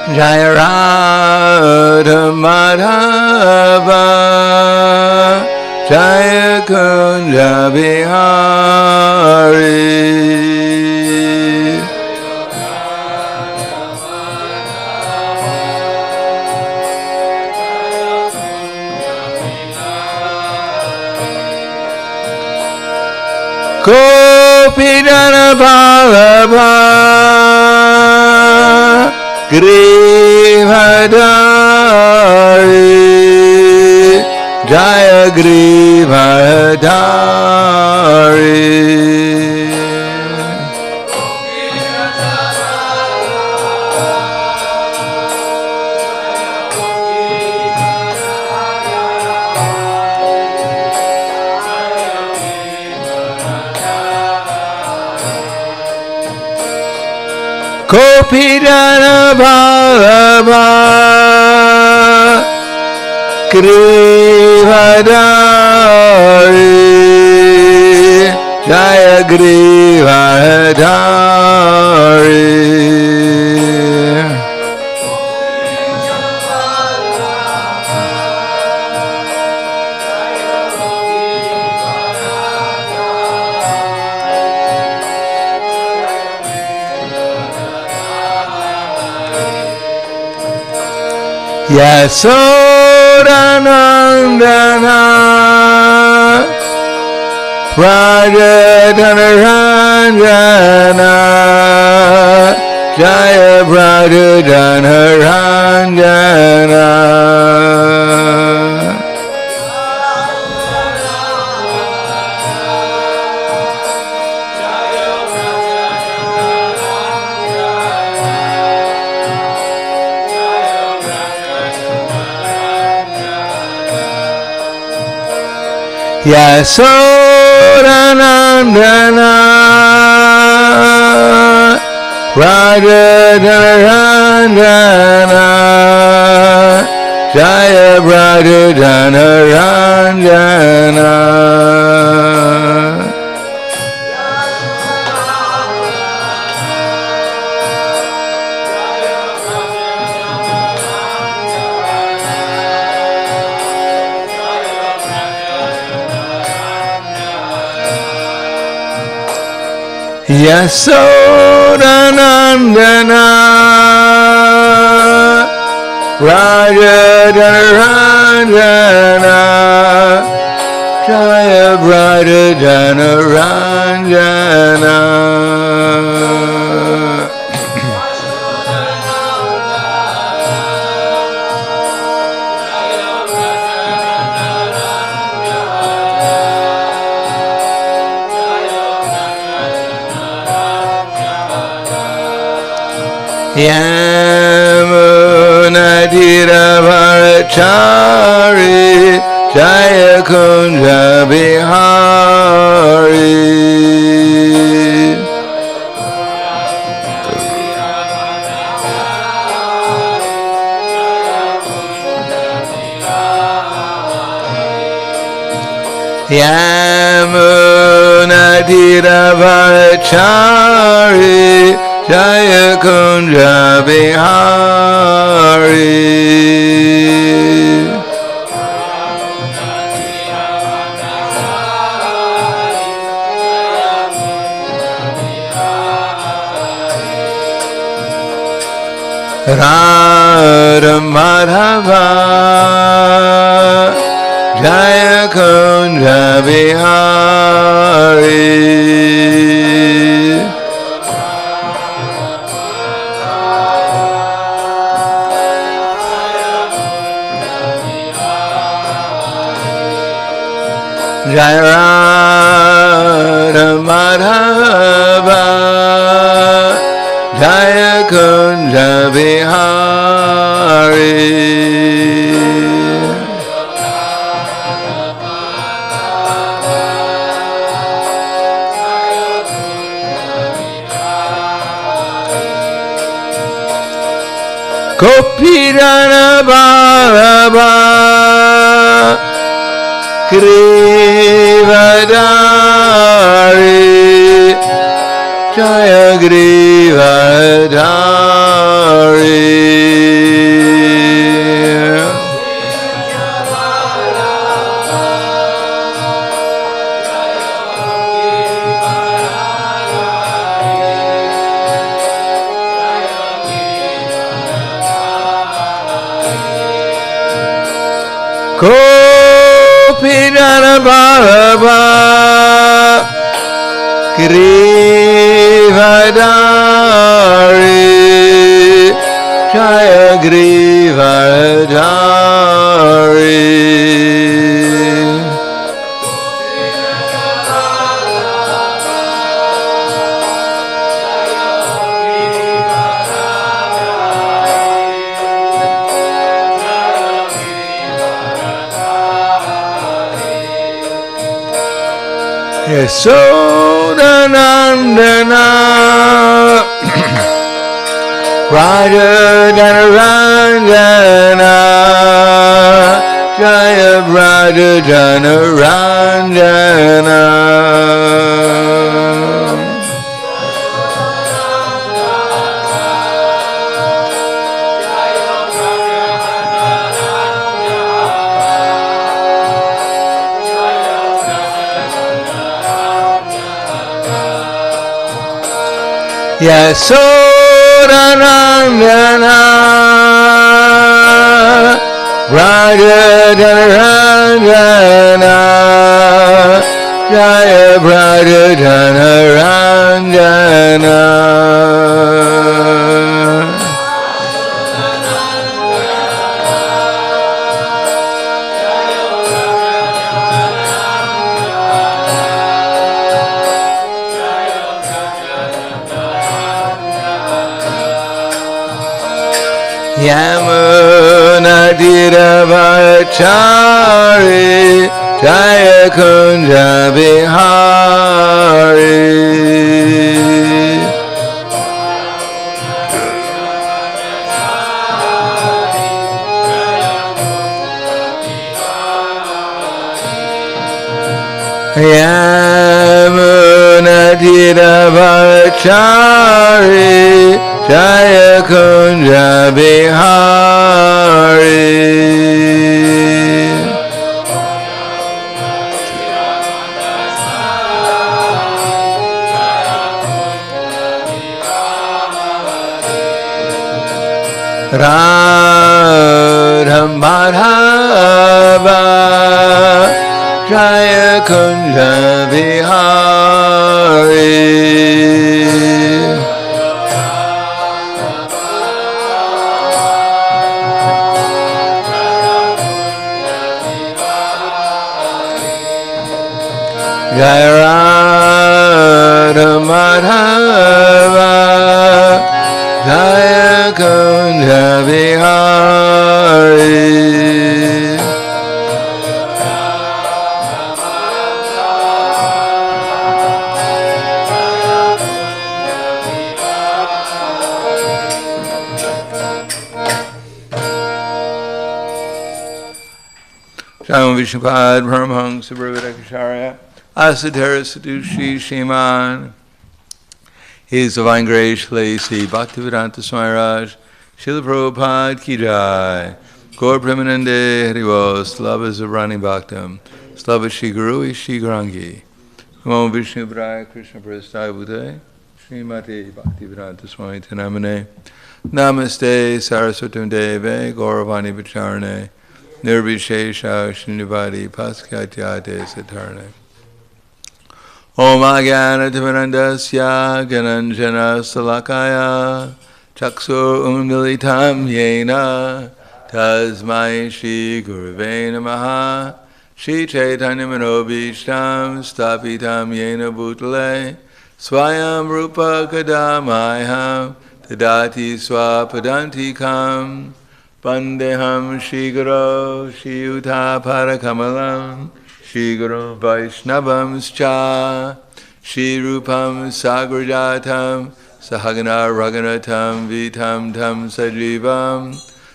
Jaya Radha Madhava Jaya Kunja Bihari Gopidana Ballabha Grivadari Jaya Grivadari Gopidana Ballabha Grivadari Jaya Grivadari Yasodanandana Rajadhanaranjana Jaya Rajadhanaranjana Yasodanandana Rajadhanaranjana Jaya Rajadhanaranjana Yasodanandana Rajadhanaranjana Jaya Rajadhanaranjana Yamunadiravarachari Jaya Kunja Bihari Yamunadiravarachari Jaya Kunja Bihari Radha Madhava Jaya Kunja Bihari Jaya Radha Madhava Jaya Kunja Bihari Gopidana Ballabha Grivadari Jaya Grivadari Gopijana Baba Grivadari Jaya Grivadari. Yasodanandana Raja Janaranjana Jaya Raja Janaranjana. Yasodanandana Raja Janaranjana Jaya Raja Janaranjana. Yamuna Dhiravachari Jaya Kunja Vihari. Yamuna Dhiravachari Jaya Kunja Vihari. Radha Madhava Jaya Kunja Vihari. Jaya Radha Madhava Jaya Kunja Vihari. Swami Vishnupad Paramahansa Brahmadakacharya Asadhara Sadushi Shiman. His Divine Grace Sri Bhaktivedanta Swami Raj Srila Prabhupada Ki Jai. Gaur Premanande Harivos Slava Zabrani Bhaktam Slava Shri Guru Shri Grangi Namo Vishnu Braya Krishna Prasthaya Bhute Srimati Bhaktivedanta Swami Tanamane Namaste Saraswatam Deve Gauravani Vacharane Nirvishesha Srinivadi Paskatyate Satarane. Om Agyanatimanandasya Gananjana Salakaya Chaksur Umilitam Yena Tasmai Shri Guruve Namaha Shri Chaitanya Manobishtam Stapitam Yena Bhutale Swayam Rupa Kadamayam Tadati Swapadantikam Vandeham Shri Guru Shri Uta Parakamalam Shri Guru Vaishnavam Scha Shri Rupam Sagrajatam Sahagana Raganatam Vitam Tam Sajivam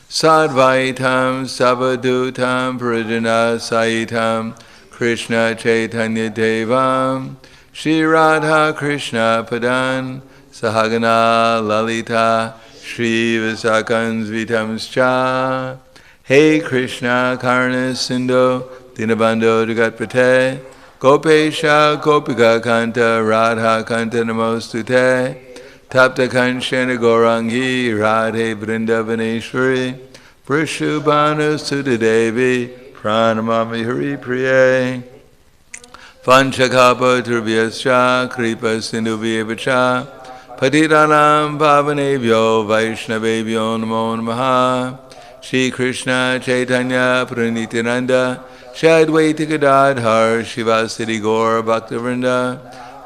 Sadvaitam Savadutam Parijana Saitam Krishna Chaitanya Devam Shri Radha Krishna Padan Sahagana Lalita Shri Visakans Vitamscha. Hey Krishna Karna Sindhu Dinabandho Jagatpate Gopesha Gopika Kanta Radha Kanta Namostute Tapta Kanshena Gaurangi Radhe Vrindavaneshwari Vrishubhanu Sudha Devi Pranamami Hari Priye. Panchakapa Turbhyascha Kripa Sindhubhyevacha Patitanam Pavanebhyo Vaishnavebhyo Namo Namaha. Shri Krishna Chaitanya Pranityananda Shri Advaita Gadadhar Shivasati Gaur Bhaktivinoda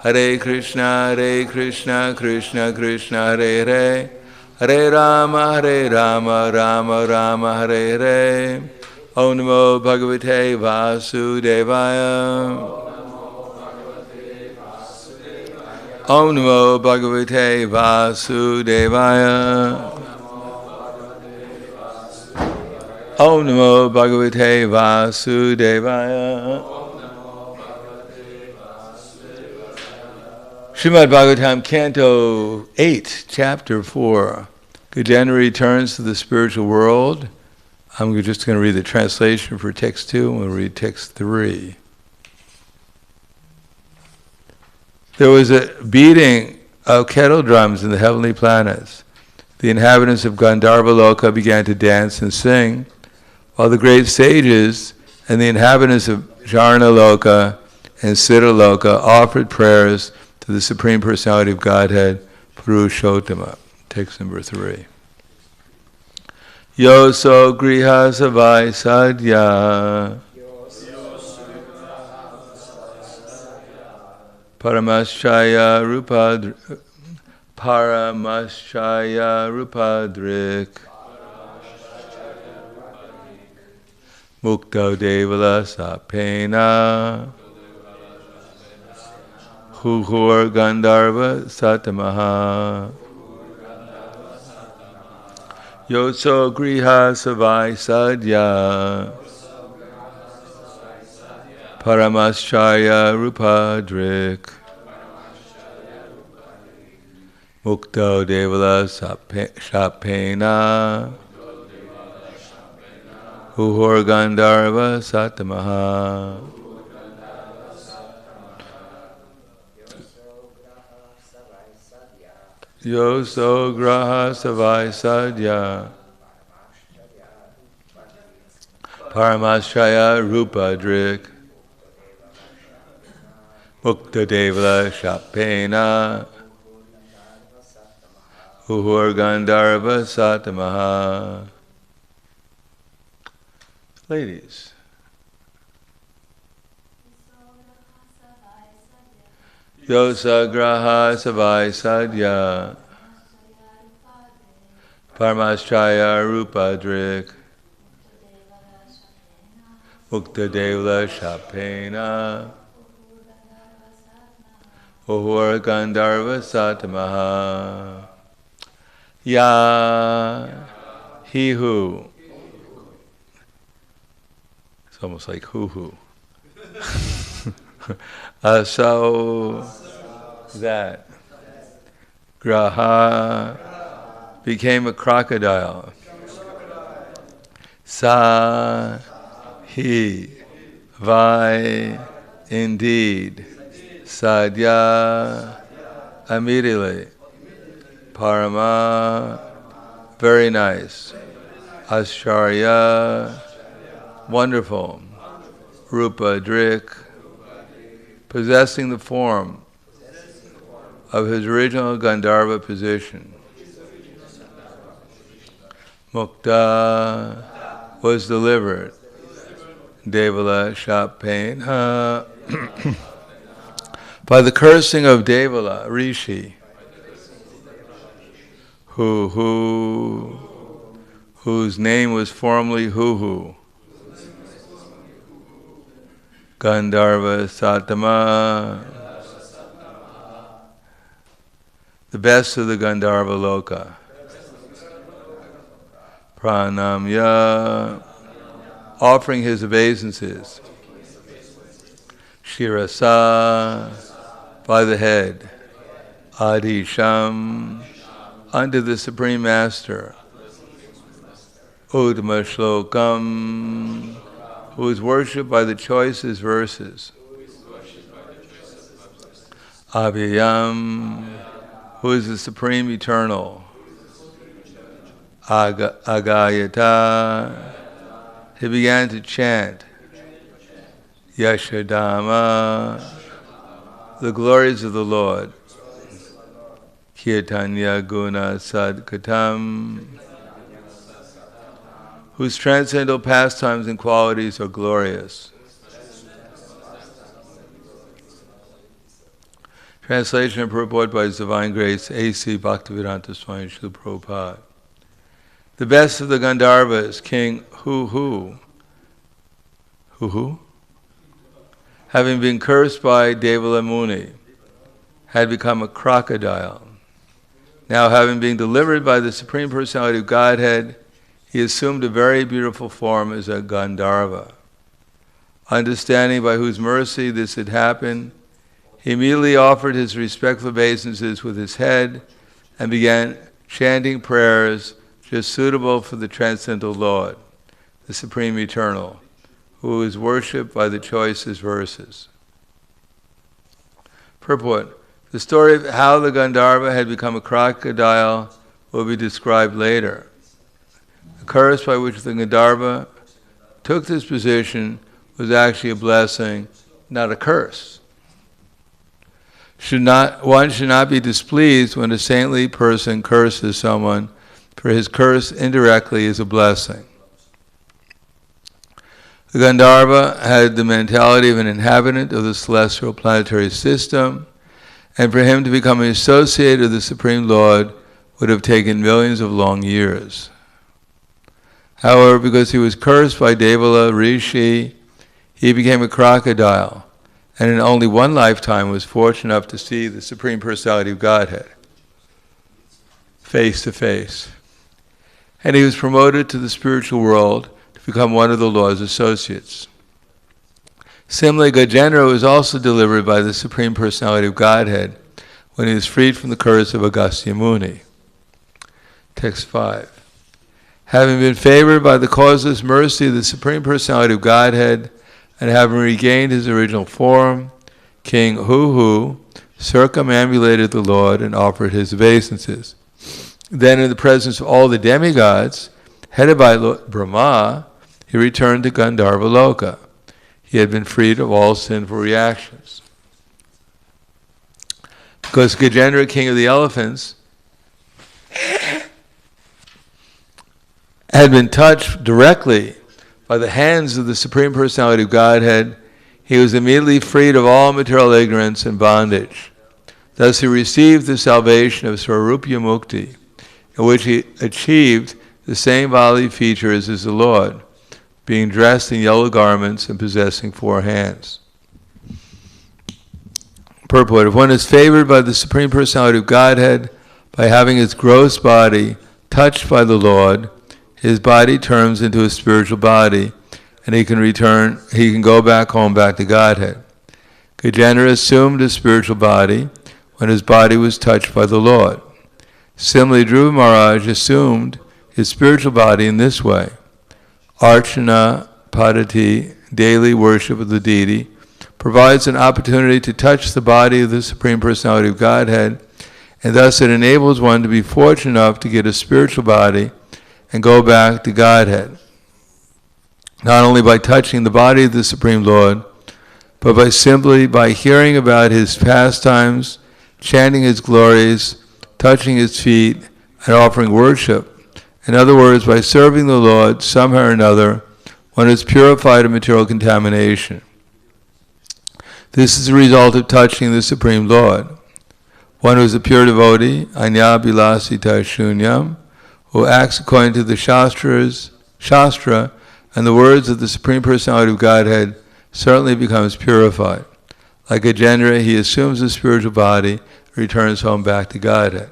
Hare Krishna Krishna Krishna Hare Hare Hare Rama Rama Rama Hare Hare. Om Namo Bhagavate Vasudevaya. Om Namo Bhagavate Vasudevaya. Om Namo Bhagavate Vasudevaya. Srimad Bhagavatam, Canto 8, Chapter 4. Gajendra returns to the spiritual world. I'm just going to read the translation for text 2, and we'll read text 3. There was a beating of kettle drums in the heavenly planets. The inhabitants of Gandharva Loka began to dance and sing, while the great sages and the inhabitants of Jarna Loka and Siddha Loka offered prayers to the Supreme Personality of Godhead, Purushottama. Text number 3. Yoso griha savai sadhya Paramaschaya rupadrik Mukta devala sapena Huhur Gandharva Satamaha. Yoso griha savai sadhya Paramaschaya rupadrik Mukto devala sapena Huhur Gandharva Satamaha. Yoso graha savai sadhya Paramaschaya rupadrik Mukta devala shapena Uhur Gandharva Satamaha. Ladies. Yosa graha savai sadhya Paramaschaya rupadrik Mukta devala shapena Uhur Gandharva Satamaha. Ya he who. It's almost like hoo-hoo. So that graha became a crocodile. Sa he vai indeed. Sadhya immediately. Parama very nice. Ascharya wonderful. Rupa drik possessing the form of his original Gandharva position. Mukta was delivered. Devala Shapena by the cursing of Devala, Rishi, whose name was formerly Huhu. Gandharva Satama, the best of the Gandharva Loka. Pranamya, offering his obeisances. Shirasa, by the head. Adisham, unto the Supreme Master. Uttama Shlokam, who is worshipped by the choicest verses. Abhyayam, who is the Supreme Eternal. Agayata, he began to chant Yashodhama, the glories of the Lord, Kirtanya Guna Sadkatam, whose transcendental pastimes and qualities are glorious. Translation and purport by His Divine Grace A.C. Bhaktivedanta Swami Srila Prabhupada. The best of the Gandharvas, King Hu, having been cursed by Devala Muni, had become a crocodile. Now, having been delivered by the Supreme Personality of Godhead, he assumed a very beautiful form as a Gandharva. Understanding by whose mercy this had happened, he immediately offered his respectful obeisances with his head and began chanting prayers just suitable for the Transcendental Lord, the Supreme Eternal, who is worshipped by the choicest verses. Purport. The story of how the Gandharva had become a crocodile will be described later. The curse by which the Gandharva took this position was actually a blessing, not a curse. One should not be displeased when a saintly person curses someone, for his curse indirectly is a blessing. The Gandharva had the mentality of an inhabitant of the celestial planetary system, and for him to become an associate of the Supreme Lord would have taken millions of long years. However, because he was cursed by Devala Rishi, he became a crocodile, and in only one lifetime was fortunate enough to see the Supreme Personality of Godhead face to face. And he was promoted to the spiritual world to become one of the Lord's associates. Similarly, Gajendra was also delivered by the Supreme Personality of Godhead when he was freed from the curse of Agastya Muni. Text 5. Having been favored by the causeless mercy of the Supreme Personality of Godhead, and having regained his original form, King Hu circumambulated the Lord and offered his obeisances. Then, in the presence of all the demigods, headed by Brahma, he returned to Gandharva Loka. He had been freed of all sinful reactions. Because Gajendra, king of the elephants, had been touched directly by the hands of the Supreme Personality of Godhead, he was immediately freed of all material ignorance and bondage. Thus he received the salvation of Swarupya Mukti, in which he achieved the same bodily features as the Lord, being dressed in yellow garments and possessing 4 hands. Purport. If one is favored by the Supreme Personality of Godhead by having his gross body touched by the Lord, his body turns into a spiritual body, and he can go back home, back to Godhead. Gajendra assumed a spiritual body when his body was touched by the Lord. Similarly, Dhruva Maharaj assumed his spiritual body in this way. Archana Padati, daily worship of the deity, provides an opportunity to touch the body of the Supreme Personality of Godhead, and thus it enables one to be fortunate enough to get a spiritual body and go back to Godhead, not only by touching the body of the Supreme Lord, but by hearing about his pastimes, chanting his glories, touching his feet, and offering worship. In other words, by serving the Lord somehow or another, one is purified of material contamination. This is the result of touching the Supreme Lord. One who is a pure devotee, anya bilasita shunyam, who acts according to the Shastra and the words of the Supreme Personality of Godhead, certainly becomes purified. Like Gajendra, he assumes a spiritual body, returns home back to Godhead.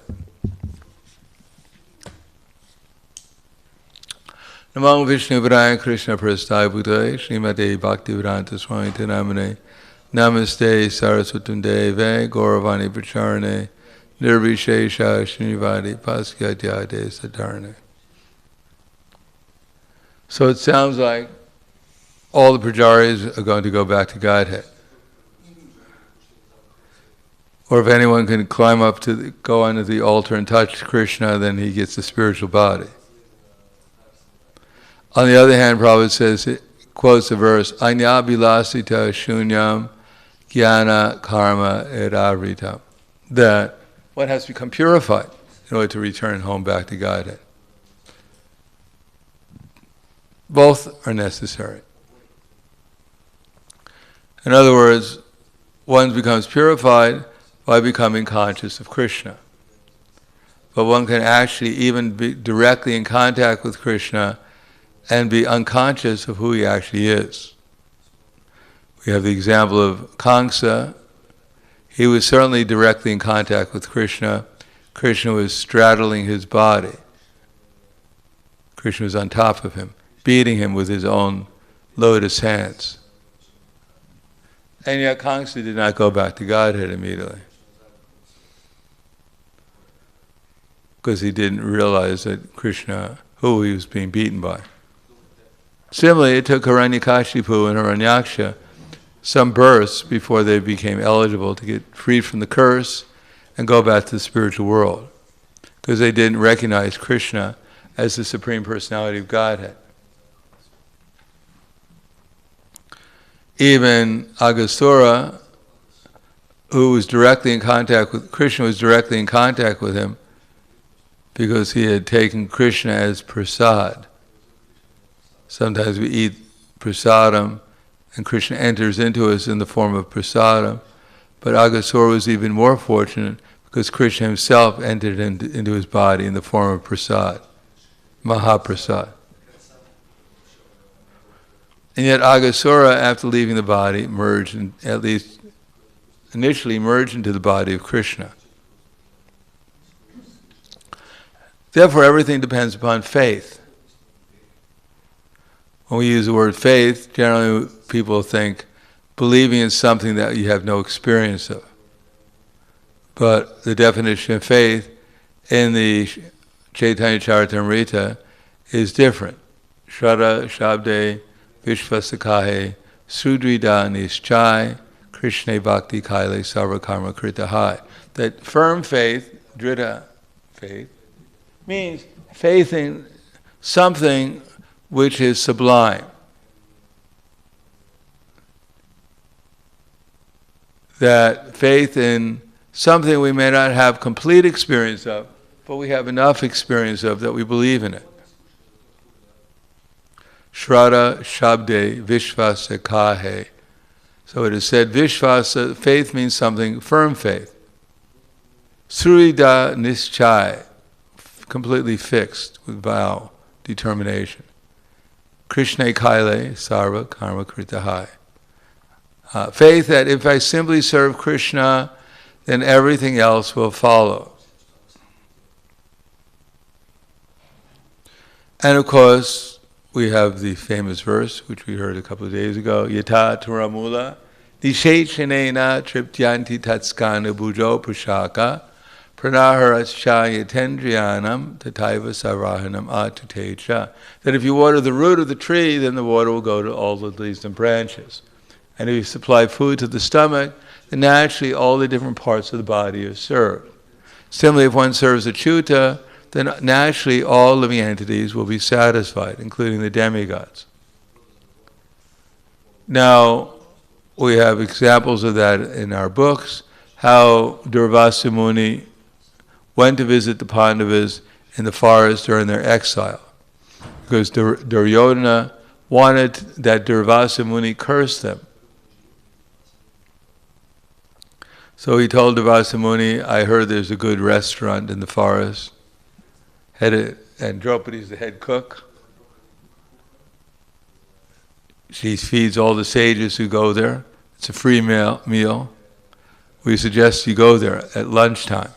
Namo Vishnu Padaya Krishna Prasthaya Bhutale Srimate Bhaktivedanta Swami Namane Namaste Saraswatam Deve Gauravani Pracharane Nirvishesha Srinivadi Paskyatyade Satarne. So it sounds like all the pujaris are going to go back to Godhead. Or if anyone can climb up go onto the altar and touch Krishna, then he gets a spiritual body. On the other hand, Prabhupada says, it quotes the verse, Anya bilasita shunyam jnana karma edavrita, that one has to become purified in order to return home back to Godhead. Both are necessary. In other words, one becomes purified by becoming conscious of Krishna. But one can actually even be directly in contact with Krishna and be unconscious of who he actually is. We have the example of Kamsa. He was certainly directly in contact with Krishna. Krishna was straddling his body. Krishna was on top of him, beating him with his own lotus hands. And yet Kamsa did not go back to Godhead immediately, because he didn't realize that Krishna, who he was being beaten by. Similarly, it took Hiranyakashipu and Hiranyaksha some births before they became eligible to get freed from the curse and go back to the spiritual world, because they didn't recognize Krishna as the Supreme Personality of Godhead. Even Aghasura, who was directly in contact with Krishna, was directly in contact with him because he had taken Krishna as prasad. Sometimes we eat prasadam and Krishna enters into us in the form of prasadam, but Aghasura was even more fortunate because Krishna himself entered into his body in the form of prasad, Mahaprasad. And yet Aghasura, after leaving the body, merged, at least initially merged into the body of Krishna. Therefore, everything depends upon faith. When we use the word faith, generally people think believing in something that you have no experience of. But the definition of faith in the Chaitanya Charitamrita is different. Shraddha Shabde Vishvasakahe Sudrida Nischai Krishna Bhakti Kaile Sarva Karma Krita Hai. That firm faith, Dhrita faith, means faith in something which is sublime. That faith in something we may not have complete experience of, but we have enough experience of that we believe in it. Shraddha Shabde Vishvasa Kahe. So it is said, Vishvasa, faith means something, firm faith. Surida Nischai, completely fixed with vow, determination. Krishna Kaile Sarva Karma Krita Hai. Faith that if I simply serve Krishna, then everything else will follow. And of course, we have the famous verse, which we heard a couple of days ago, Yata Turamula, Nishechanena Triptyanti Tatskana Bujo Pushaka, Pranaharascha Yatendriyanam Tataiva Sarahanam Atutecha. That if you water the root of the tree, then the water will go to all the leaves and branches. And if you supply food to the stomach, then naturally all the different parts of the body are served. Similarly, if one serves a chuta, then naturally all living entities will be satisfied, including the demigods. Now, we have examples of that in our books, how Durvasa Muni went to visit the Pandavas in the forest during their exile, because Duryodhana wanted that Durvasa Muni curse them. So he told Durvasa Muni, I heard there's a good restaurant in the forest, and Draupadi is the head cook. She feeds all the sages who go there. It's a free meal. We suggest you go there at lunchtime.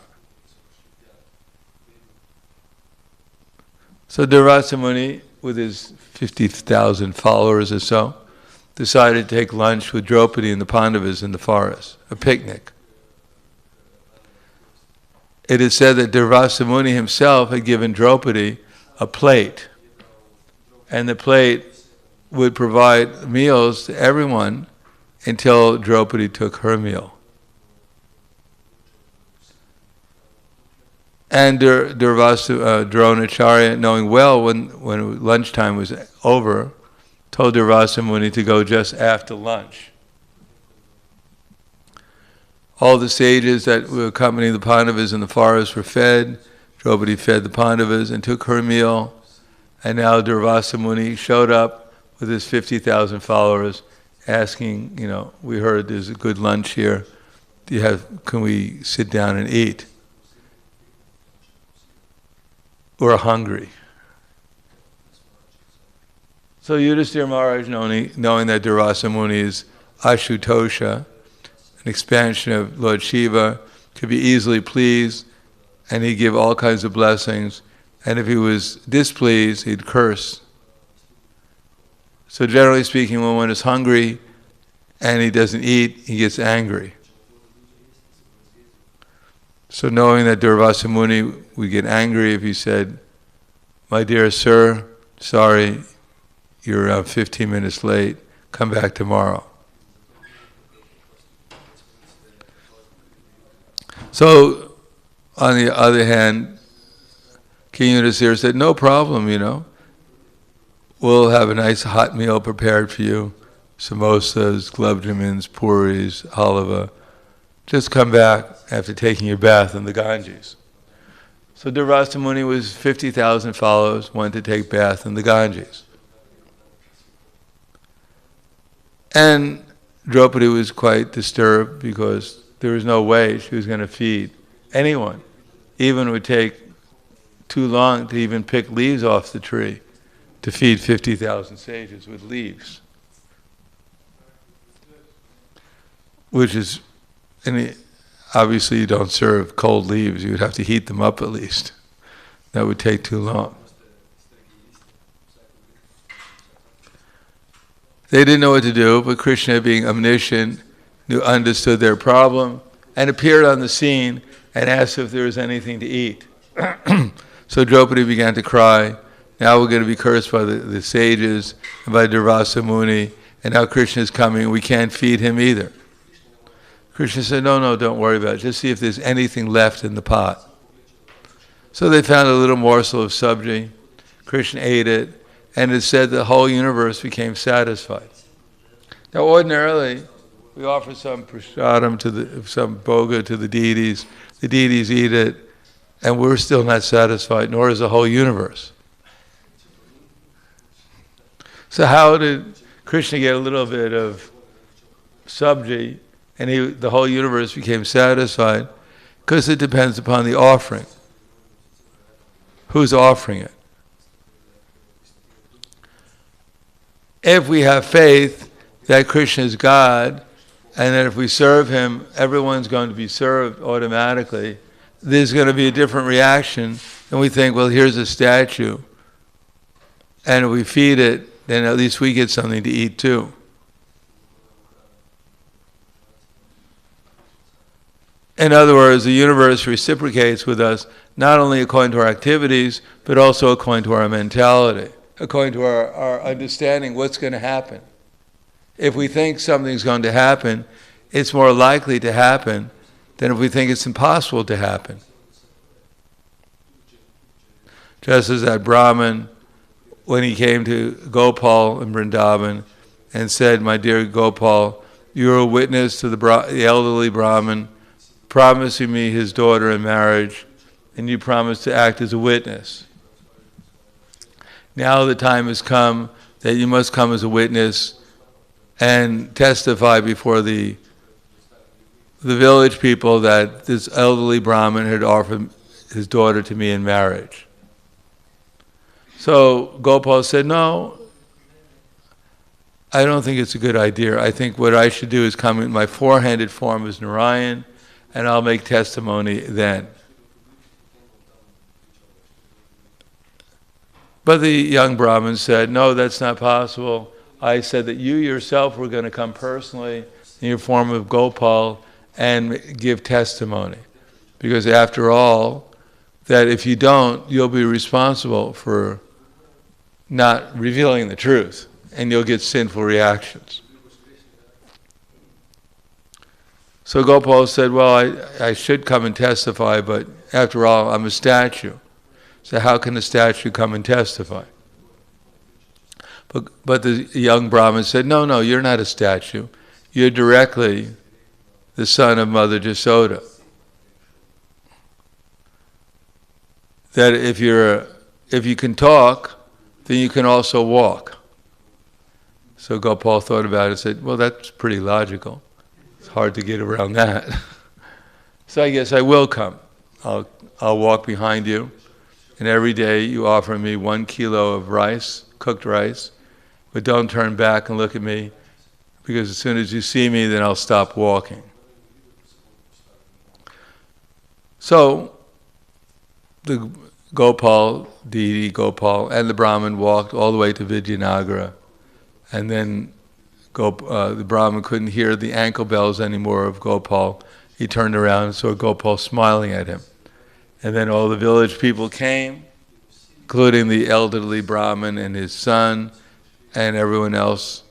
So Durvasa Muni, with his 50,000 followers or so, decided to take lunch with Draupadi and the Pandavas in the forest, a picnic. It is said that Durvasa Muni himself had given Draupadi a plate, and the plate would provide meals to everyone until Draupadi took her meal. And Dronacharya, knowing well when lunchtime was over, told Durvasa Muni to go just after lunch. All the sages that were accompanying the Pandavas in the forest were fed. Draupadi fed the Pandavas and took her meal. And now Durvasa Muni showed up with his 50,000 followers asking, we heard there's a good lunch here. Can we sit down and eat? We're hungry. So Yudhisthira Maharaj, knowing that Durvasa Muni is Ashutosha, an expansion of Lord Shiva, could be easily pleased, and he'd give all kinds of blessings, and if he was displeased, he'd curse. So generally speaking, when one is hungry and he doesn't eat, he gets angry. So knowing that Durvasa Muni would get angry if he said, "My dear sir, sorry, you're around 15 minutes late, come back tomorrow." So, on the other hand, King Yudhisthira said, "No problem, We'll have a nice hot meal prepared for you. Samosas, gulab jamins, puris, halava. Just come back after taking your bath in the Ganges." So Durvasa Muni was 50,000 followers, went to take bath in the Ganges. And Draupadi was quite disturbed because there was no way she was going to feed anyone. Even it would take too long to even pick leaves off the tree to feed 50,000 sages with leaves. Which is, obviously you don't serve cold leaves, you would have to heat them up at least. That would take too long. They didn't know what to do, but Krishna, being omniscient, understood their problem and appeared on the scene and asked if there was anything to eat. So Draupadi began to cry. Now we're going to be cursed by the sages and by Durvasa Muni, and now Krishna is coming and we can't feed him either. Krishna said, no, don't worry about it. Just see if there's anything left in the pot. So they found a little morsel of sabji. Krishna ate it, and it said the whole universe became satisfied. Now ordinarily, we offer some prasadam some bhoga to the deities. The deities eat it, and we're still not satisfied, nor is the whole universe. So how did Krishna get a little bit of sabji, and the whole universe became satisfied? Because it depends upon the offering. Who's offering it? If we have faith that Krishna is God, and that if we serve him, everyone's going to be served automatically, there's going to be a different reaction. And we think, well, here's a statue, and if we feed it, then at least we get something to eat too. In other words, the universe reciprocates with us not only according to our activities, but also according to our mentality, according to our understanding what's going to happen. If we think something's going to happen, it's more likely to happen than if we think it's impossible to happen. Just as that Brahmin, when he came to Gopal in Vrindavan and said, "My dear Gopal, you're a witness to the elderly Brahmin promising me his daughter in marriage, and you promised to act as a witness. Now the time has come that you must come as a witness and testify before the village people that this elderly Brahmin had offered his daughter to me in marriage." So Gopal said, "No, I don't think it's a good idea. I think what I should do is come in my four-handed form as Narayan, and I'll make testimony then." But the young Brahmin said, "No, that's not possible. I said that you yourself were going to come personally in your form of Gopal and give testimony. Because after all, that if you don't, you'll be responsible for not revealing the truth, and you'll get sinful reactions." So Gopal said, well, I should come and testify, but after all, I'm a statue. So how can a statue come and testify? But the young Brahmin said, no, you're not a statue. You're directly the son of Mother Jasoda. That if you can talk, then you can also walk. So Gopal thought about it and said, well, that's pretty logical. It's hard to get around that. So I guess I will come. I'll walk behind you, and every day you offer me 1 kilo of rice, cooked rice, but don't turn back and look at me, because as soon as you see me, then I'll stop walking. So the deity Gopal, and the Brahmin walked all the way to Vijayanagara, and then the Brahmin couldn't hear the ankle bells anymore of Gopal. He turned around and saw Gopal smiling at him. And then all the village people came, including the elderly Brahmin and his son and everyone else.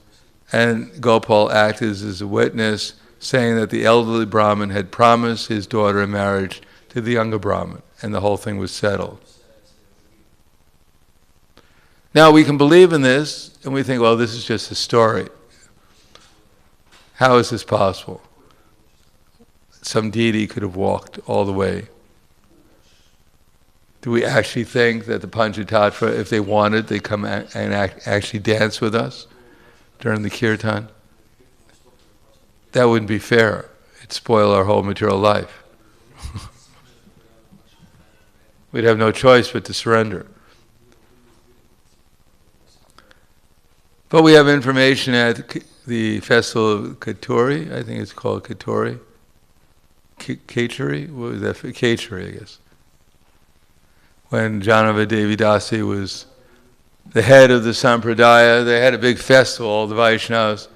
And Gopal acted as a witness, saying that the elderly Brahmin had promised his daughter in marriage to the younger Brahmin, and the whole thing was settled. Now we can believe in this, and we think, well, this is just a story. How is this possible? Some deity could have walked all the way. Do we actually think that the Panchatattva, if they wanted, they come and actually dance with us during the kirtan? That wouldn't be fair. It'd spoil our whole material life. We'd have no choice but to surrender. But we have information at the festival of Katori, I think it's called Katori. Kachari? What was that? Kachari, I guess. When Janava Devi Dasi was the head of the Sampradaya, they had a big festival, all the Vaishnavas.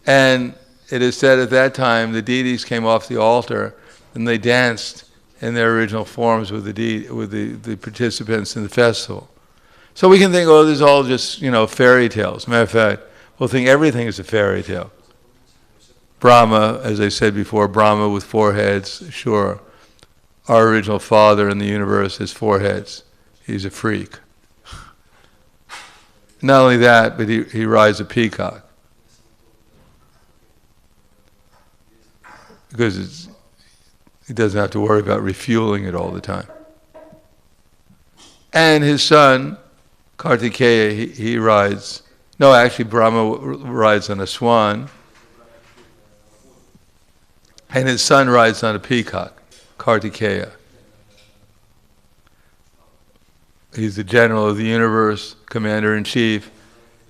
And it is said at that time the deities came off the altar and they danced in their original forms with the participants in the festival. So we can think, oh, this is all just, fairy tales. Matter of fact, we'll think everything is a fairy tale. Brahma, as I said before, Brahma with 4 heads, sure. Our original father in the universe has 4 heads. He's a freak. Not only that, but he rides a peacock. Because he doesn't have to worry about refueling it all the time. And his son, Kartikeya, he rides, no, actually Brahma rides on a swan, and his son rides on a peacock, Kartikeya. He's the general of the universe, commander-in-chief,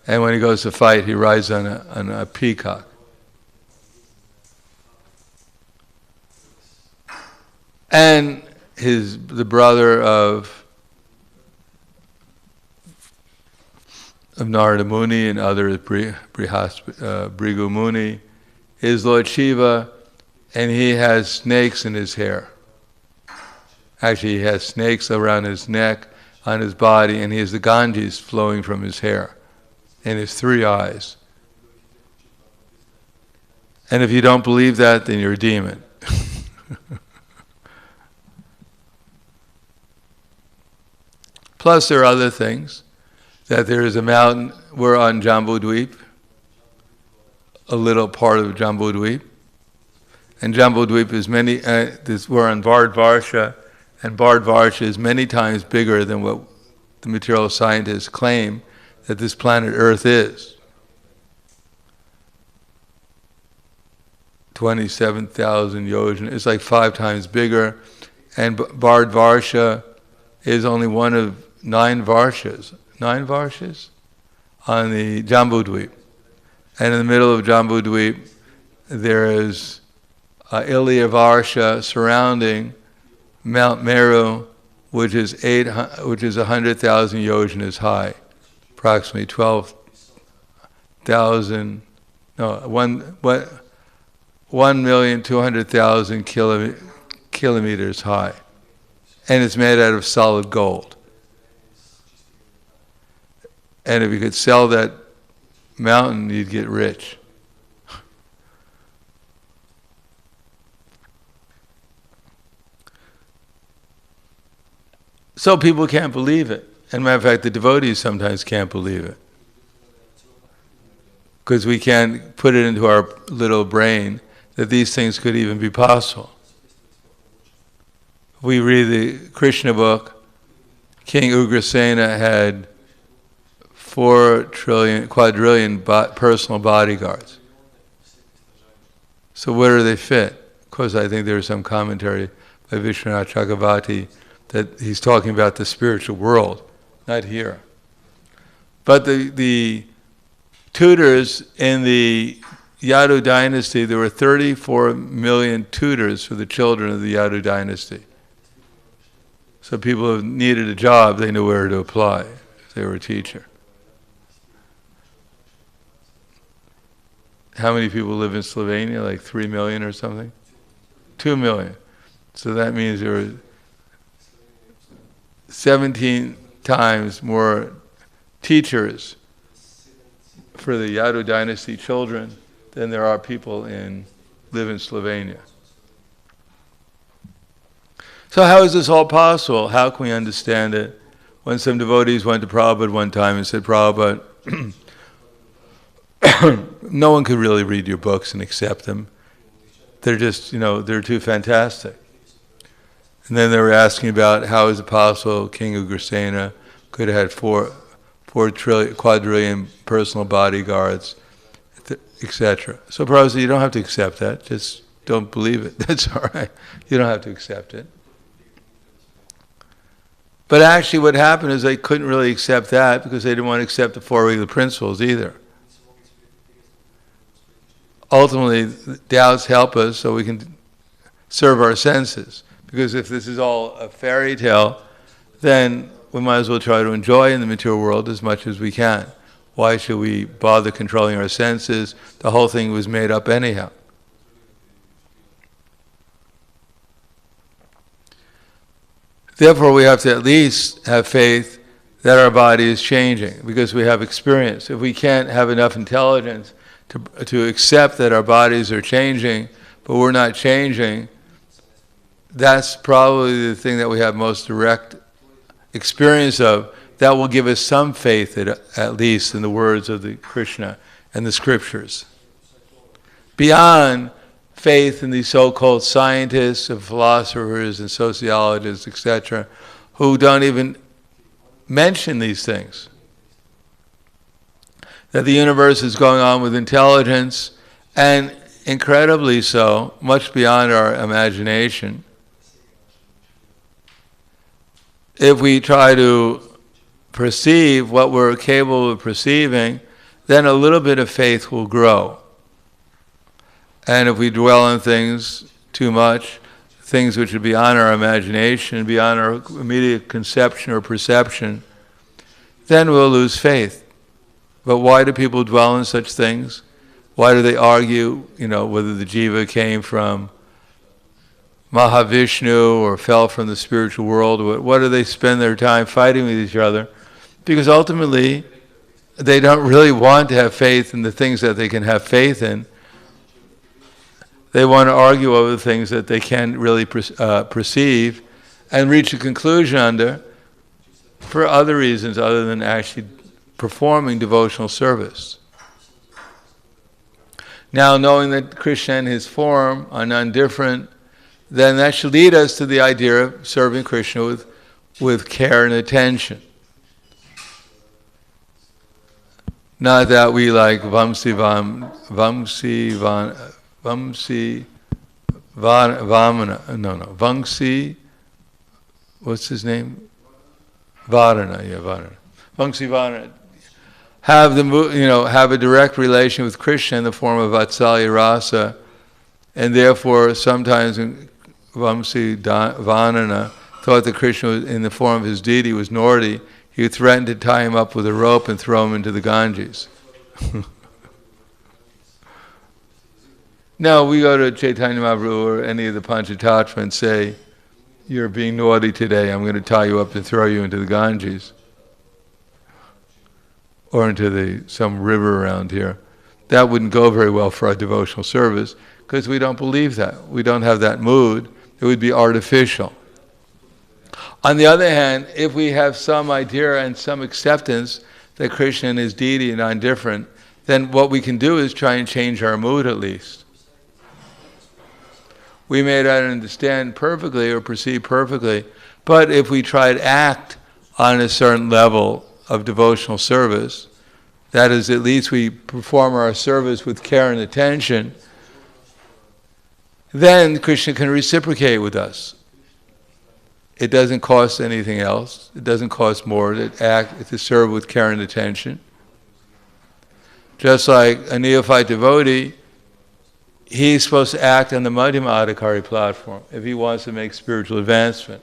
and when he goes to fight, he rides on a peacock. And the brother of Narada Muni and others, Bhrigu Muni, is Lord Shiva, and he has snakes in his hair. Actually, he has snakes around his neck, on his body, and he has the Ganges flowing from his hair, and his 3 eyes. And if you don't believe that, then you're a demon. Plus, there are other things. That there is a mountain, we're on Jambudweep, a little part of Jambudweep. And Jambudweep is we're on Bharatvarsha, and Bharatvarsha is many times bigger than what the material scientists claim that this planet Earth is. 27,000 yojana, it's like 5 times bigger. And Bharatvarsha is only one of 9 varshas. 9 varshas on the Jambudweep. And in the middle of Jambudweep, there is Ilya Varsha surrounding Mount Meru, which is 100,000 yojanas high, approximately 1,200,000 kilometers high, and it's made out of solid gold. And if you could sell that mountain, you'd get rich. So people can't believe it. And matter of fact, the devotees sometimes can't believe it. Because we can't put it into our little brain that these things could even be possible. We read the Krishna book, King Ugrasena had 4 quadrillion personal bodyguards. So where do they fit? Of course, I think there's some commentary by Vishwanath Chakravarti that he's talking about the spiritual world, not here. But the tutors in the Yadu dynasty, there were 34 million tutors for the children of the Yadu dynasty. So people who needed a job, they knew where to apply if they were a teacher. How many people live in Slovenia? Like 3 million or something? 2 million. So that means there are 17 times more teachers for the Yadu dynasty children than there are people live in Slovenia. So how is this all possible? How can we understand it? When some devotees went to Prabhupada one time and said, Prabhupada, no one could really read your books and accept them. They're just, they're too fantastic. And then they were asking about how is it possible King Ugrasena could have had 4 quadrillion personal bodyguards, etc. So Prabhupada said, you don't have to accept that. Just don't believe it. That's all right. You don't have to accept it. But actually what happened is they couldn't really accept that because they didn't want to accept the 4 regular principles either. Ultimately, doubts help us so we can serve our senses. Because if this is all a fairy tale, then we might as well try to enjoy in the material world as much as we can. Why should we bother controlling our senses? The whole thing was made up anyhow. Therefore, we have to at least have faith that our body is changing, because we have experience. If we can't have enough intelligence to accept that our bodies are changing, but we're not changing, that's probably the thing that we have most direct experience of. That will give us some faith, at least, in the words of the Krishna and the scriptures. Beyond faith in these so-called scientists and philosophers and sociologists, etc., who don't even mention these things. That the universe is going on with intelligence, and incredibly so, much beyond our imagination. If we try to perceive what we're capable of perceiving, then a little bit of faith will grow. And if we dwell on things too much, things which are beyond our imagination, beyond our immediate conception or perception, then we'll lose faith. But why do people dwell on such things? Why do they argue, whether the jiva came from Mahavishnu or fell from the spiritual world? What do they spend their time fighting with each other? Because ultimately, they don't really want to have faith in the things that they can have faith in. They want to argue over the things that they can't really perceive and reach a conclusion under for other reasons other than actually performing devotional service. Now, knowing that Krishna and his form are none different, then that should lead us to the idea of serving Krishna with care and attention. Not that we like Vamsi Vamsi, what's his name? Varana. Vamsi Varana. Have a direct relation with Krishna in the form of Vatsalya Rasa, and therefore sometimes Vamsi Varana thought that Krishna in the form of his deity was Nordi. He threatened to tie him up with a rope and throw him into the Ganges. Now, we go to Chaitanya Mahaprabhu or any of the Panchatattva and say, you're being naughty today, I'm going to tie you up and throw you into the Ganges. Or into some river around here. That wouldn't go very well for our devotional service, because we don't believe that. We don't have that mood. It would be artificial. On the other hand, if we have some idea and some acceptance that Krishna and his deity are non-different, then what we can do is try and change our mood at least. We may not understand perfectly or perceive perfectly, but if we try to act on a certain level of devotional service, that is, at least we perform our service with care and attention, then Krishna can reciprocate with us. It doesn't cost anything else. It doesn't cost more to serve with care and attention. Just like a neophyte devotee, he's supposed to act on the Madhyama Adhikari platform if he wants to make spiritual advancement.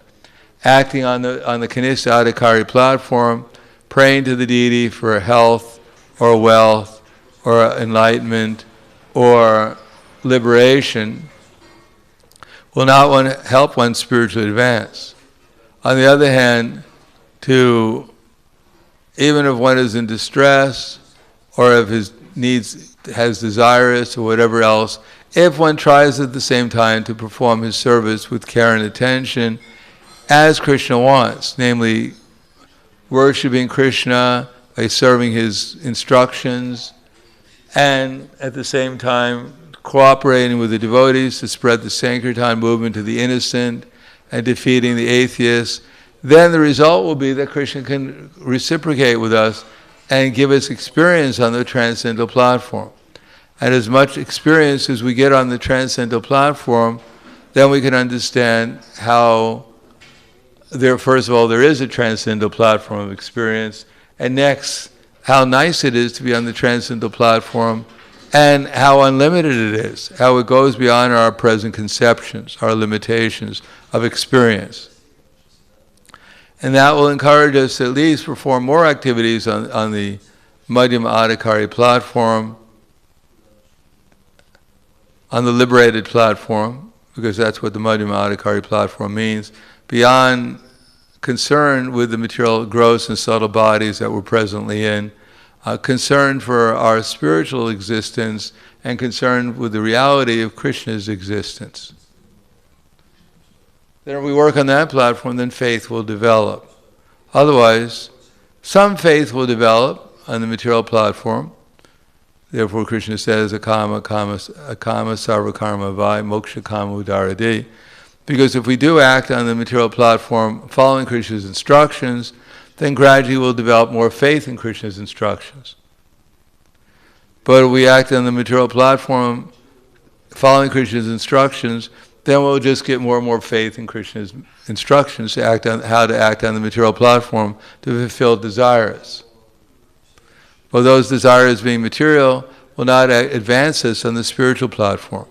Acting on the Kanishta Adhikari platform, praying to the deity for health or wealth or enlightenment or liberation will not help one spiritually advance. On the other hand, even if one is in distress or if his needs has desirous or whatever else, if one tries at the same time to perform his service with care and attention as Krishna wants, namely worshipping Krishna by serving his instructions and at the same time cooperating with the devotees to spread the Sankirtan movement to the innocent and defeating the atheists, then the result will be that Krishna can reciprocate with us and give us experience on the transcendental platform. And as much experience as we get on the transcendental platform, then we can understand how first of all, there is a transcendental platform of experience, and next, how nice it is to be on the transcendental platform, and how unlimited it is, how it goes beyond our present conceptions, our limitations of experience. And that will encourage us to at least perform more activities on the Madhyama Adhikari platform, on the liberated platform, because that's what the Madhyama Adhikari platform means, beyond concern with the material gross and subtle bodies that we're presently in, concern for our spiritual existence, and concern with the reality of Krishna's existence. Then if we work on that platform, then faith will develop. Otherwise, some faith will develop on the material platform. Therefore, Krishna says, akama sarva karma vai moksha kama udaradi. Because if we do act on the material platform following Krishna's instructions, then gradually we'll develop more faith in Krishna's instructions. But if we act on the material platform following Krishna's instructions, then we'll just get more and more faith in Krishna's instructions to act on how to act on the material platform to fulfill desires. Well, those desires being material will not advance us on the spiritual platform.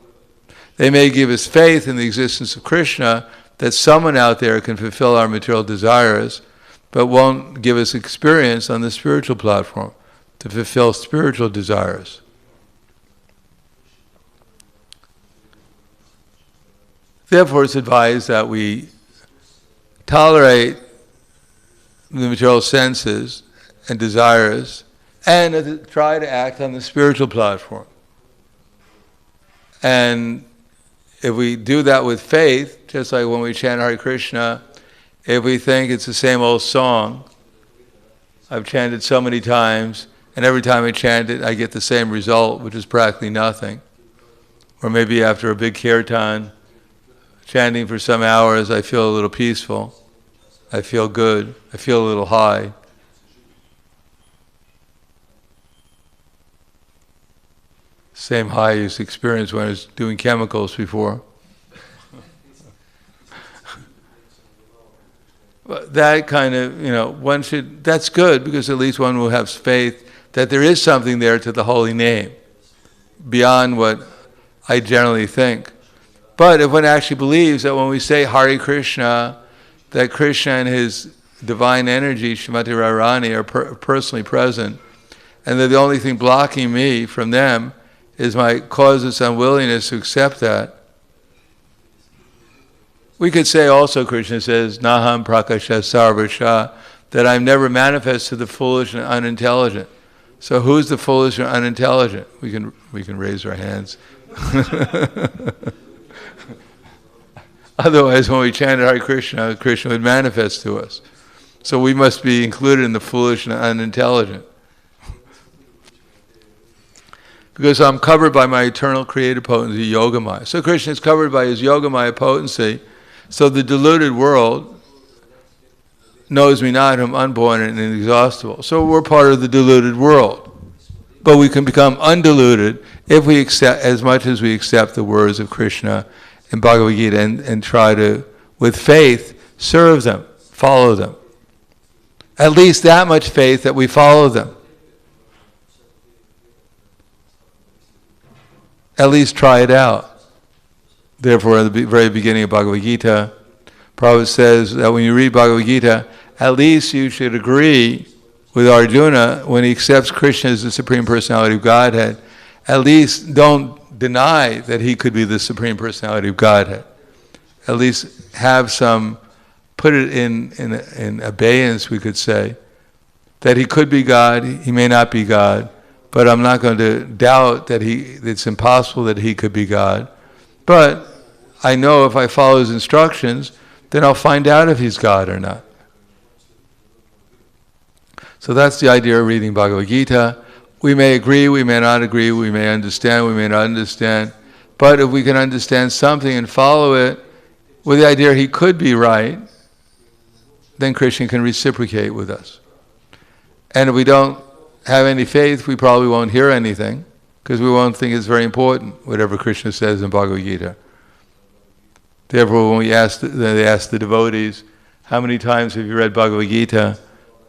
They may give us faith in the existence of Krishna, that someone out there can fulfill our material desires, but won't give us experience on the spiritual platform to fulfill spiritual desires. Therefore, it's advised that we tolerate the material senses and desires and try to act on the spiritual platform. And if we do that with faith, just like when we chant Hare Krishna, if we think it's the same old song, I've chanted so many times, and every time I chant it, I get the same result, which is practically nothing. Or maybe after a big kirtan, chanting for some hours, I feel a little peaceful, I feel good, I feel a little high. Same high I used to experience when I was doing chemicals before. But that kind of, that's good, because at least one will have faith that there is something there to the holy name, beyond what I generally think. But if one actually believes that when we say Hare Krishna, that Krishna and his divine energy, Srimati Radharani, are personally present, and that the only thing blocking me from them is my causeless unwillingness to accept that. We could say also, Krishna says, Naham prakasha sarvasha, that I'm never manifest to the foolish and unintelligent. So who's the foolish and unintelligent? We can raise our hands. Otherwise, when we chanted Hare Krishna, Krishna would manifest to us. So we must be included in the foolish and unintelligent. Because I'm covered by my eternal creative potency, Yogamaya. So Krishna is covered by his Yogamaya potency. So the deluded world knows me not, whom unborn and inexhaustible. So we're part of the deluded world. But we can become undiluted if we accept, as much as we accept the words of Krishna in Bhagavad Gita and try to, with faith, serve them, follow them. At least that much faith that we follow them. At least try it out. Therefore, at the very beginning of Bhagavad Gita, Prabhupada says that when you read Bhagavad Gita, at least you should agree with Arjuna when he accepts Krishna as the Supreme Personality of Godhead. At least don't deny that he could be the Supreme Personality of Godhead. At least have some, put it in abeyance, we could say, that he could be God, he may not be God, but I'm not going to doubt that it's impossible that he could be God. But I know if I follow his instructions, then I'll find out if he's God or not. So that's the idea of reading Bhagavad Gita. We may agree, we may not agree, we may understand, we may not understand. But if we can understand something and follow it with the idea he could be right, then Krishna can reciprocate with us. And if we don't have any faith, we probably won't hear anything, because we won't think it's very important, whatever Krishna says in Bhagavad Gita. Therefore, when they ask the devotees, how many times have you read Bhagavad Gita?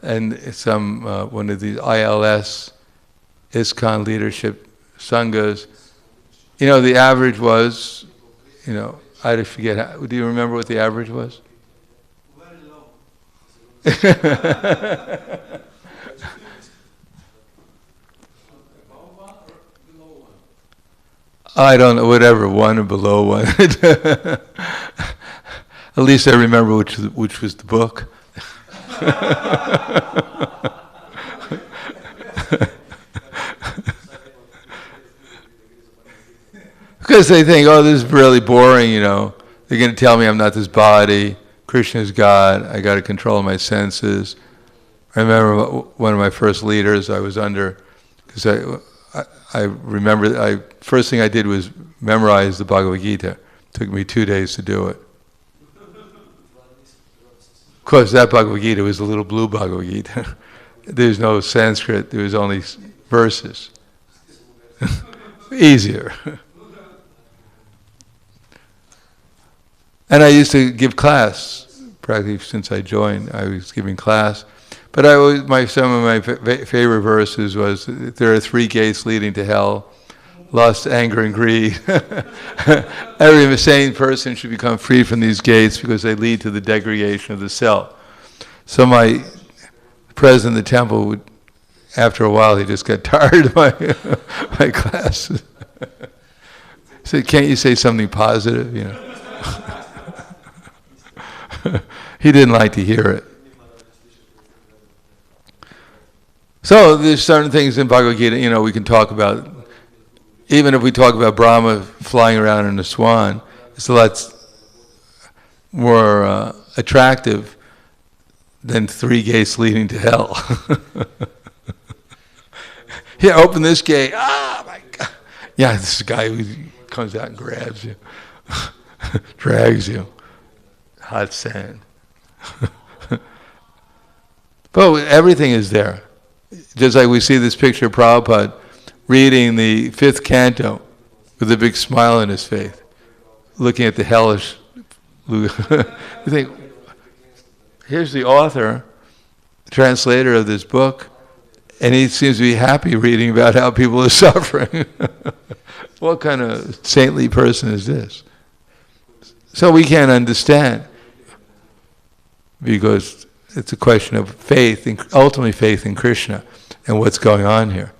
And some one of these ILS, ISKCON leadership sanghas, the average was, I forget, do you remember what the average was? Very low. I don't know, whatever, one or below one. At least I remember which was the book. Because they think, oh, this is really boring, They're going to tell me I'm not this body. Krishna is God. I got to control my senses. I remember one of my first leaders I was under, because I remember, first thing I did was memorize the Bhagavad Gita. It took me 2 days to do it. Of course, that Bhagavad Gita was a little blue Bhagavad Gita. There's no Sanskrit, there was only verses. Easier. And I used to give class, practically since I joined, I was giving class. But some of my favorite verses was, there are 3 gates leading to hell: lust, anger, and greed. Every sane person should become free from these gates because they lead to the degradation of the self. So my president of the temple would, after a while, he just got tired of my classes. He said, "Can't you say something positive?" He didn't like to hear it. So there's certain things in Bhagavad Gita, we can talk about. Even if we talk about Brahma flying around in a swan, it's a lot more attractive than 3 gates leading to hell. Here, open this gate. Ah, my God. Yeah, this guy who comes out and grabs you, drags you. Hot sand. But everything is there. Just like we see this picture of Prabhupada reading the 5th canto with a big smile on his face, looking at the hellish. You think, here's the author, the translator of this book, and he seems to be happy reading about how people are suffering. What kind of saintly person is this? So we can't understand, because it's a question of faith, ultimately faith in Krishna and what's going on here.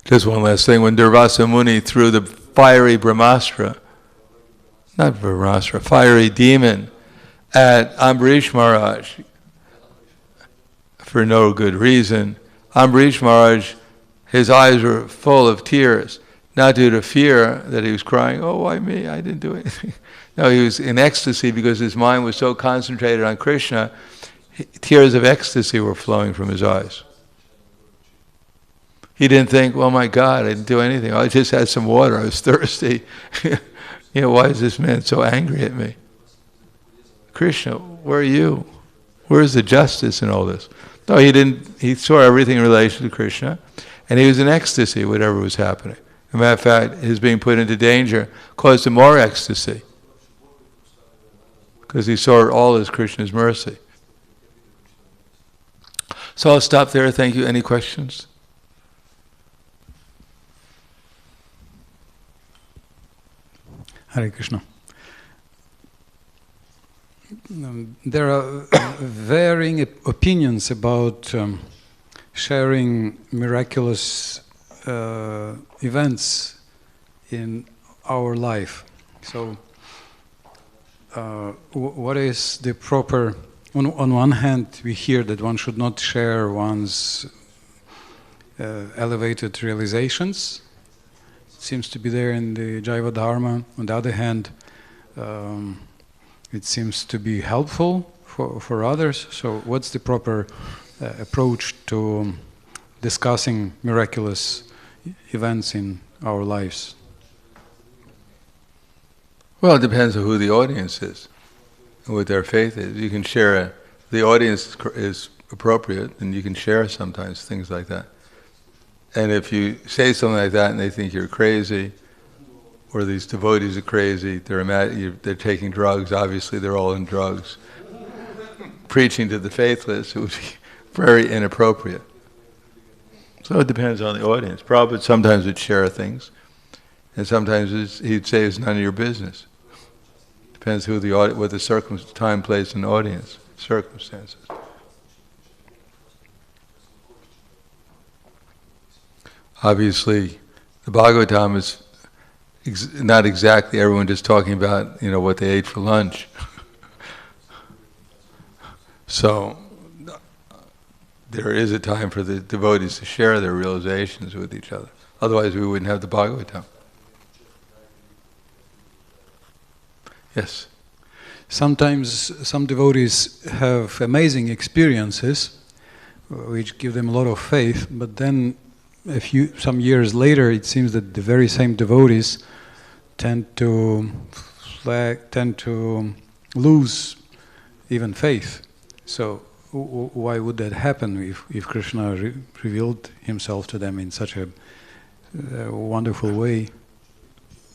Just one last thing. When Durvasa Muni threw the fiery Brahmastra, fiery demon at Ambarish Maharaj for no good reason, Ambarish Maharaj, his eyes were full of tears. not due to fear that he was crying, oh, why me? I didn't do anything. No, he was in ecstasy because his mind was so concentrated on Krishna, tears of ecstasy were flowing from his eyes. He didn't think, oh my God, I didn't do anything. I just had some water, I was thirsty. Why is this man so angry at me? Krishna, where are you? Where's the justice in all this? No, he didn't. He saw everything in relation to Krishna, and he was in ecstasy, whatever was happening. As a matter of fact, his being put into danger caused him more ecstasy, because he saw all as Krishna's mercy. So I'll stop there. Thank you. Any questions? Hare Krishna. There are varying opinions about sharing miraculous events in our life. So, what is the proper... On one hand, we hear that one should not share one's elevated realizations. It seems to be there in the Jaiva Dharma. On the other hand, it seems to be helpful for others. So what's the proper approach to discussing miraculous events in our lives? Well, it depends on who the audience is and what their faith is. You can share, the audience is appropriate, and you can share sometimes things like that. And if you say something like that and they think you're crazy, or these devotees are crazy, they're taking drugs, obviously they're all in drugs, preaching to the faithless, it would be very inappropriate. So it depends on the audience. Prabhupada sometimes would share things, and sometimes he'd say it's none of your business. Depends who what the time, place, and audience, circumstances. Obviously, the Bhagavatam is not exactly everyone just talking about, what they ate for lunch. So, there is a time for the devotees to share their realizations with each other. Otherwise, we wouldn't have the Bhagavatam. Yes? Sometimes some devotees have amazing experiences, which give them a lot of faith, but then some years later, it seems that the very same devotees tend to lose even faith. So why would that happen if Krishna revealed himself to them in such a wonderful way?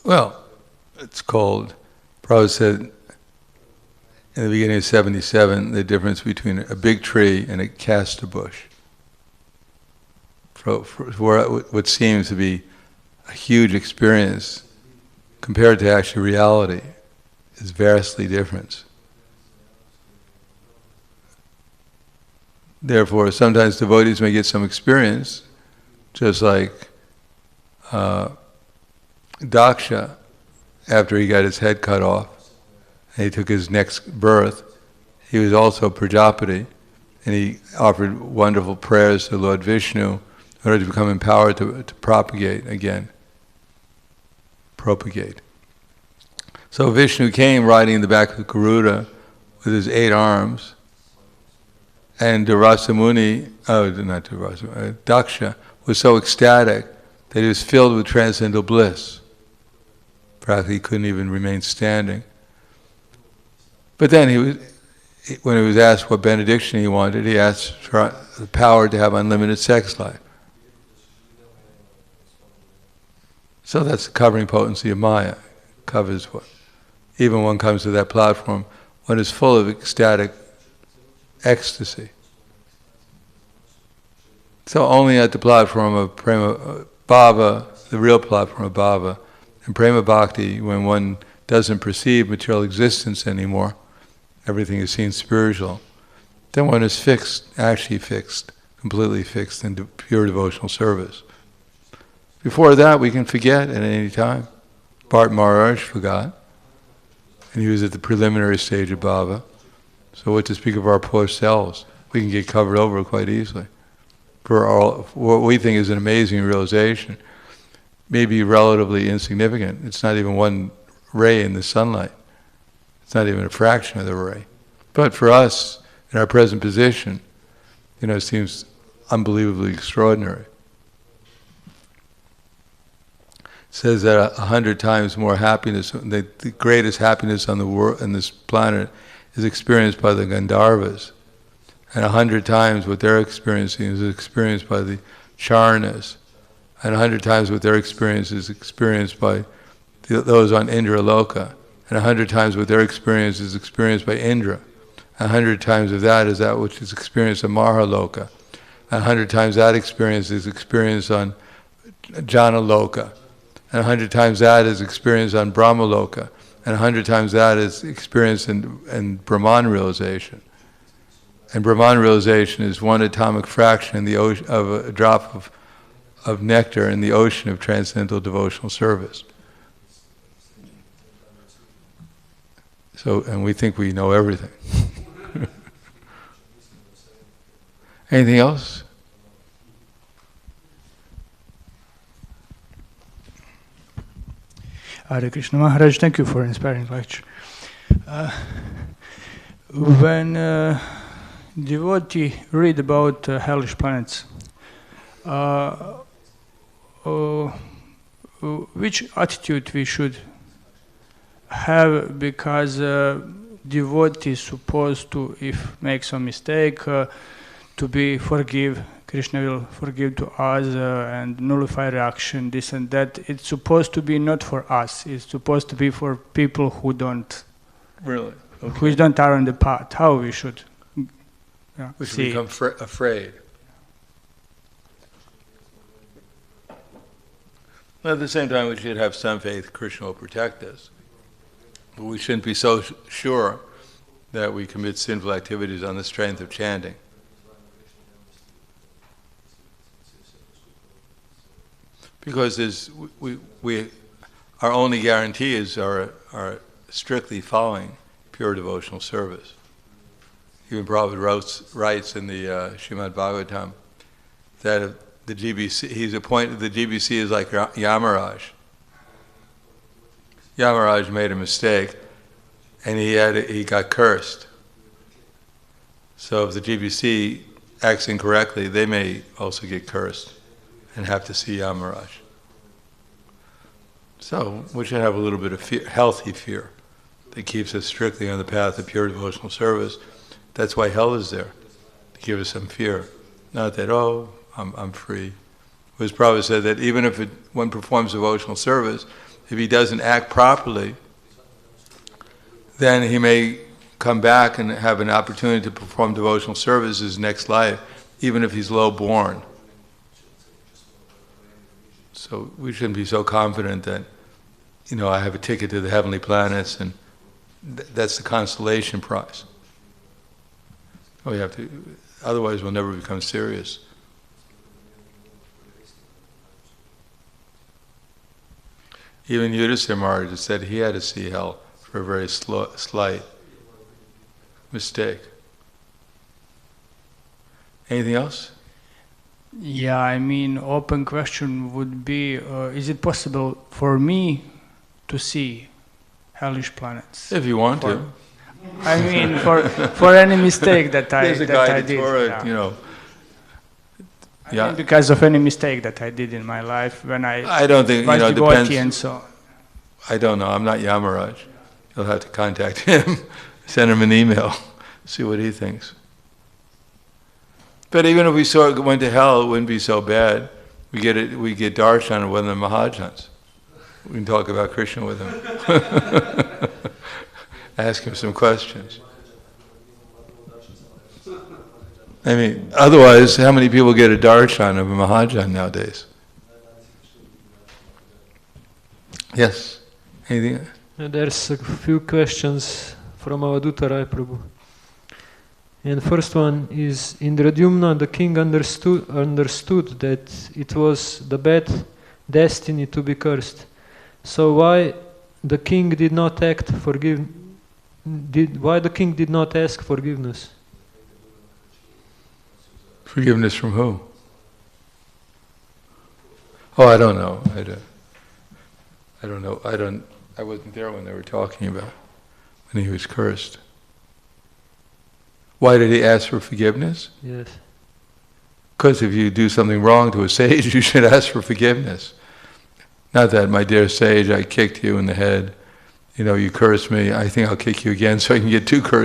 Well, it's called, Prabhupada said in the beginning of 77, the difference between a big tree and a castor bush. For what seems to be a huge experience compared to actual reality is vastly different. Therefore, sometimes devotees may get some experience, just like Daksha, after he got his head cut off, and he took his next birth, he was also Prajapati, and he offered wonderful prayers to Lord Vishnu in order to become empowered to propagate again. So Vishnu came riding in the back of Garuda with his 8 arms, and Daksha was so ecstatic that he was filled with transcendental bliss. Practically he couldn't even remain standing. But then when he was asked what benediction he wanted, he asked for the power to have unlimited sex life. So that's the covering potency of Maya. Covers what? Even when one comes to that platform, one is full of ecstatic ecstasy. So only at the platform of Prema Bhava, the real platform of Bhava, and Prema Bhakti, when one doesn't perceive material existence anymore, everything is seen spiritual, then one is actually fixed, completely fixed in pure devotional service. Before that, we can forget at any time. Bharat Maharaj forgot, and he was at the preliminary stage of Bhava. So what to speak of our poor selves? We can get covered over quite easily for what we think is an amazing realization. may be relatively insignificant. It's not even one ray in the sunlight. It's not even a fraction of the ray. But for us, in our present position, it seems unbelievably extraordinary. It says that 100 times more happiness, the greatest happiness on the world, in this planet, is experienced by the Gandharvas. And 100 times what they're experiencing is experienced by the Charanas. And 100 times what they're experiencing is experienced by those on Indra Loka. And 100 times what their experience is experienced by Indra. 100 times of that is that which is experienced on Mahaloka. 100 times that experience is experienced on Jana Loka. And 100 times that is experienced on Brahma Loka. And 100 times that is experienced in Brahman realization. And Brahman realization is one atomic fraction in the ocean, of a drop of nectar in the ocean of transcendental devotional service. So, and we think we know everything. Anything else? Hare Krishna Maharaj, thank you for an inspiring lecture. When devotee read about hellish planets, which attitude we should have, because devotee is supposed to, if make some mistake, to be forgive. Krishna will forgive to us and nullify reaction, this and that. It's supposed to be not for us. It's supposed to be for people who don't, Really? Okay. who don't are on the path. How we should We should see. become afraid. At the same time, we should have some faith Krishna will protect us. But we shouldn't be so sure that we commit sinful activities on the strength of chanting. Because our only guarantee is our strictly following pure devotional service. Even Prabhupada writes in the Srimad Bhagavatam that if the GBC, he's appointed, the GBC is like Yamaraj. Yamaraj made a mistake and he got cursed. So if the GBC acts incorrectly, they may also get cursed and have to see Yamaraj. So we should have a little bit of fear, healthy fear, that keeps us strictly on the path of pure devotional service. That's why hell is there, to give us some fear. Not that, oh, I'm free. As Prabhupada said, that even if one performs devotional service, if he doesn't act properly, then he may come back and have an opportunity to perform devotional service his next life, even if he's low-born. So we shouldn't be so confident that, I have a ticket to the heavenly planets and that's the consolation prize. We have to, otherwise we'll never become serious. Even Yudhisthira Maharaj said he had to see hell for a very slight mistake. Anything else? Yeah, open question would be, is it possible for me to see hellish planets? If you want to. For any mistake that I There's a that I guided did. tour, Yeah. Because of any mistake that I did in my life when I don't think, was it devotee depends. and so. I don't know. I'm not Yamaraj. You'll have to contact him, send him an email, see what he thinks. But even if we went to hell, it wouldn't be so bad. We get darshan with the Mahajans. We can talk about Krishna with him. Ask him some questions. Otherwise, how many people get a darshan of a Mahajan nowadays? Yes. Anything? There's a few questions from Avaduta Rai Prabhu. And the first one is, in Dradyumna, the king understood that it was the bad destiny to be cursed. So why the king did not ask forgiveness? Forgiveness from who? Oh, I don't know. I don't know, I wasn't there when they were talking about when he was cursed. Why did he ask for forgiveness? Yes. Because if you do something wrong to a sage, you should ask for forgiveness. Not that, my dear sage, I kicked you in the head, you cursed me, I think I'll kick you again so I can get two curses.